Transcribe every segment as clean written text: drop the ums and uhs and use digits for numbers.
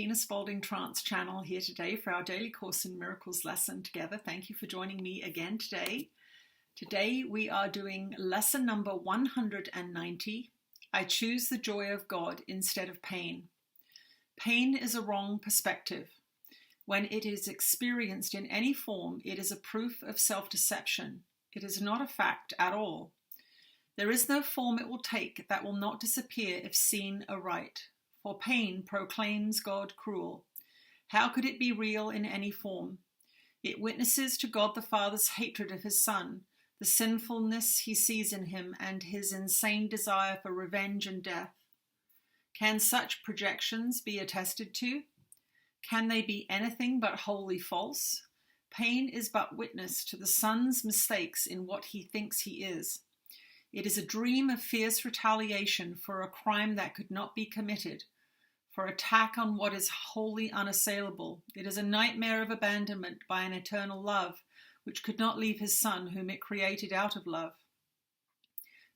Venus Folding Trance channel here today for our daily Course in Miracles lesson together. Thank you for joining me again today. Today we are doing lesson number 190. I choose the joy of God instead of pain. Pain is a wrong perspective. When it is experienced in any form, it is a proof of self-deception. It is not a fact at all. There is no form it will take that will not disappear if seen aright. For pain proclaims God cruel. How could it be real in any form? It witnesses to God the Father's hatred of his Son, the sinfulness he sees in him, and his insane desire for revenge and death. Can such projections be attested to? Can they be anything but wholly false? Pain is but witness to the Son's mistakes in what he thinks he is. It is a dream of fierce retaliation for a crime that could not be committed, for attack on what is wholly unassailable. It is a nightmare of abandonment by an eternal love, which could not leave his Son, whom it created out of love.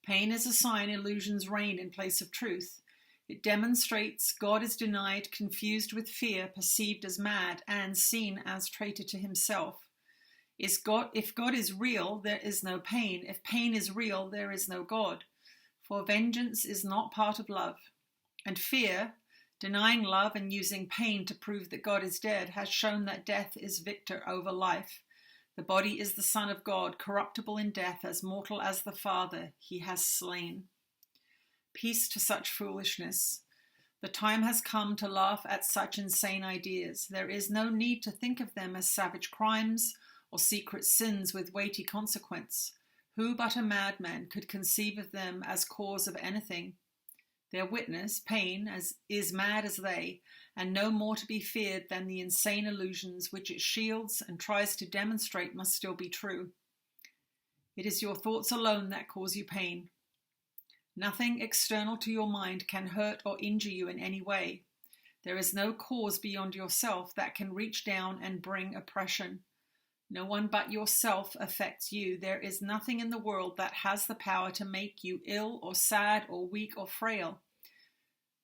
Pain is a sign illusions reign in place of truth. It demonstrates God is denied, confused with fear, perceived as mad, and seen as traitor to himself. If God is real, there is no pain. If pain is real, there is no God. For vengeance is not part of love. And fear, denying love and using pain to prove that God is dead, has shown that death is victor over life. The body is the Son of God, corruptible in death, as mortal as the Father he has slain. Peace to such foolishness. The time has come to laugh at such insane ideas. There is no need to think of them as savage crimes or secret sins with weighty consequence. Who but a madman could conceive of them as cause of anything? Their witness, pain, is mad as they, and no more to be feared than the insane illusions which it shields and tries to demonstrate must still be true. It is your thoughts alone that cause you pain. Nothing external to your mind can hurt or injure you in any way. There is no cause beyond yourself that can reach down and bring oppression. No one but yourself affects you. There is nothing in the world that has the power to make you ill or sad or weak or frail.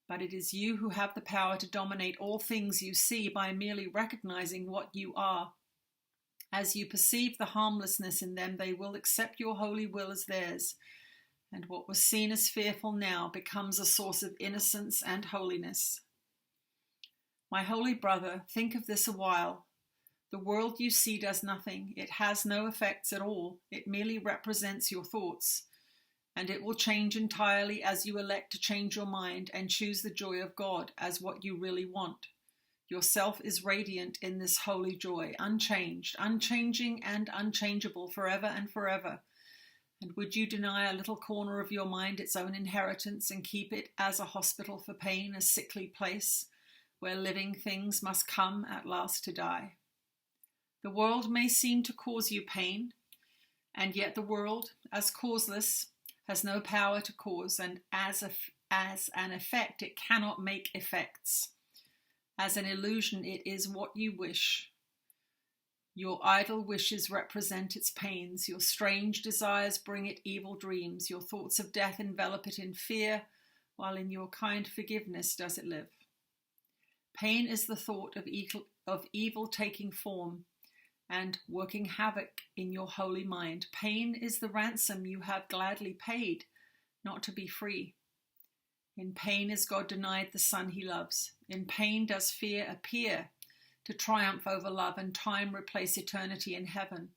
But it is you who have the power to dominate all things you see by merely recognizing what you are. As you perceive the harmlessness in them, they will accept your holy will as theirs. And what was seen as fearful now becomes a source of innocence and holiness. My holy brother, think of this a while. The world you see does nothing. It has no effects at all. It merely represents your thoughts. And it will change entirely as you elect to change your mind and choose the joy of God as what you really want. Yourself is radiant in this holy joy, unchanged, unchanging and unchangeable forever and forever. And would you deny a little corner of your mind its own inheritance and keep it as a hospital for pain, a sickly place where living things must come at last to die? The world may seem to cause you pain, and yet the world, as causeless, has no power to cause, and as an effect it cannot make effects. As an illusion it is what you wish. Your idle wishes represent its pains. Your strange desires bring it evil dreams. Your thoughts of death envelop it in fear, while in your kind forgiveness does it live. Pain is the thought of evil taking form and working havoc in your holy mind. Pain is the ransom you have gladly paid, not to be free. In pain is God denied the Son he loves. In pain does fear appear to triumph over love, and time replace eternity in heaven.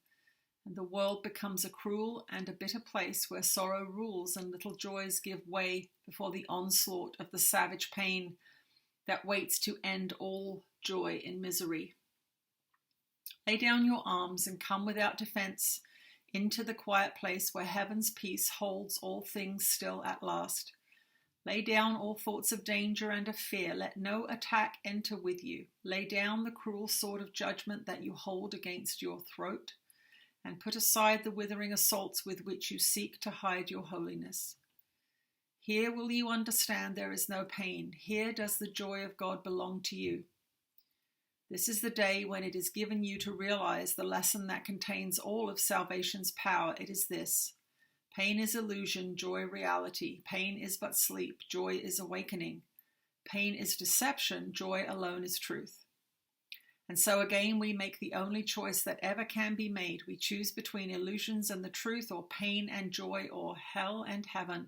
And the world becomes a cruel and a bitter place where sorrow rules and little joys give way before the onslaught of the savage pain that waits to end all joy in misery. Lay down your arms and come without defense into the quiet place where heaven's peace holds all things still at last. Lay down all thoughts of danger and of fear. Let no attack enter with you. Lay down the cruel sword of judgment that you hold against your throat, and put aside the withering assaults with which you seek to hide your holiness. Here will you understand there is no pain. Here does the joy of God belong to you. This is the day when it is given you to realize the lesson that contains all of salvation's power. It is this: pain is illusion, joy reality. Pain is but sleep, joy is awakening. Pain is deception. Joy alone is truth. And so again, we make the only choice that ever can be made. We choose between illusions and the truth, or pain and joy, or hell and heaven.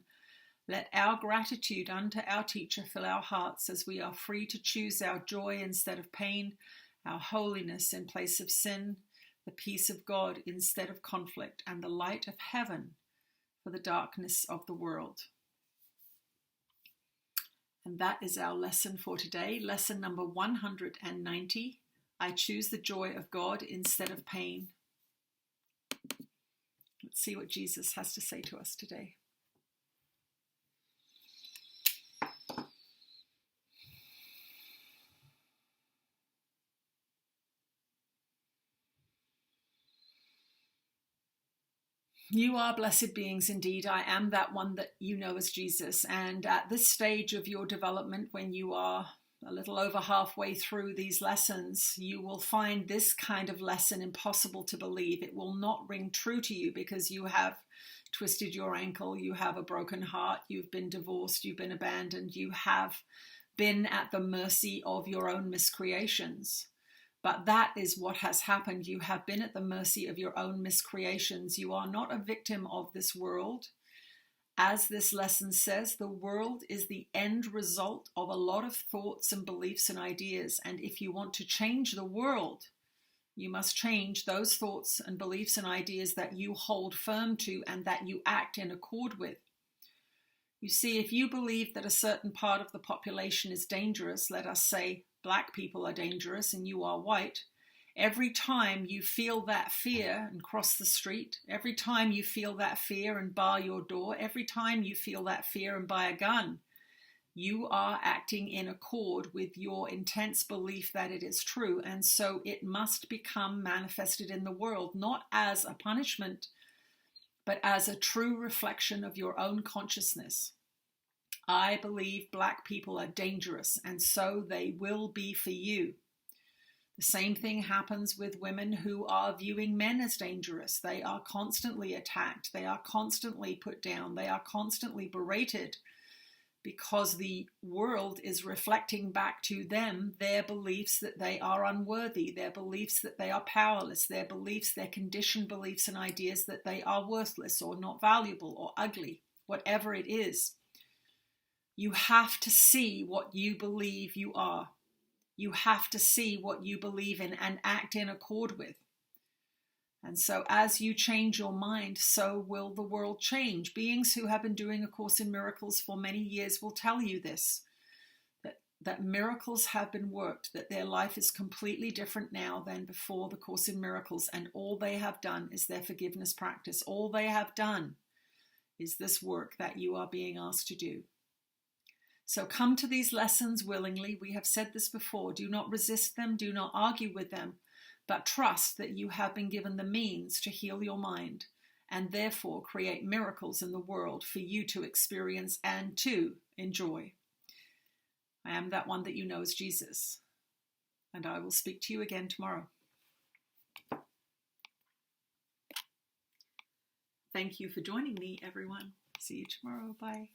Let our gratitude unto our teacher fill our hearts as we are free to choose our joy instead of pain, our holiness in place of sin, the peace of God instead of conflict, and the light of heaven for the darkness of the world. And that is our lesson for today. Lesson number 190. I choose the joy of God instead of pain. Let's see what Jesus has to say to us today. You are blessed beings indeed. I am that one that you know as Jesus. And at this stage of your development, when you are a little over halfway through these lessons, you will find this kind of lesson impossible to believe. It will not ring true to you because you have twisted your ankle, you have a broken heart, you've been divorced, you've been abandoned, you have been at the mercy of your own miscreations. But that is what has happened. You have been at the mercy of your own miscreations. You are not a victim of this world. As this lesson says, the world is the end result of a lot of thoughts and beliefs and ideas. And if you want to change the world, you must change those thoughts and beliefs and ideas that you hold firm to and that you act in accord with. You see, if you believe that a certain part of the population is dangerous, let us say black people are dangerous and you are white, every time you feel that fear and cross the street, every time you feel that fear and bar your door, every time you feel that fear and buy a gun, you are acting in accord with your intense belief that it is true. And so it must become manifested in the world, not as a punishment, but as a true reflection of your own consciousness. I believe black people are dangerous, and so they will be for you. The same thing happens with women who are viewing men as dangerous. They are constantly attacked. They are constantly put down. They are constantly berated because the world is reflecting back to them their beliefs that they are unworthy, their beliefs that they are powerless, their beliefs, their conditioned beliefs and ideas that they are worthless or not valuable or ugly, whatever it is. You have to see what you believe you are. You have to see what you believe in and act in accord with. And so as you change your mind, so will the world change. Beings who have been doing A Course in Miracles for many years will tell you this, that miracles have been worked, that their life is completely different now than before the Course in Miracles, and all they have done is their forgiveness practice. All they have done is this work that you are being asked to do. So come to these lessons willingly. We have said this before. Do not resist them. Do not argue with them. But trust that you have been given the means to heal your mind and therefore create miracles in the world for you to experience and to enjoy. I am that one that you know as Jesus. And I will speak to you again tomorrow. Thank you for joining me, everyone. See you tomorrow. Bye.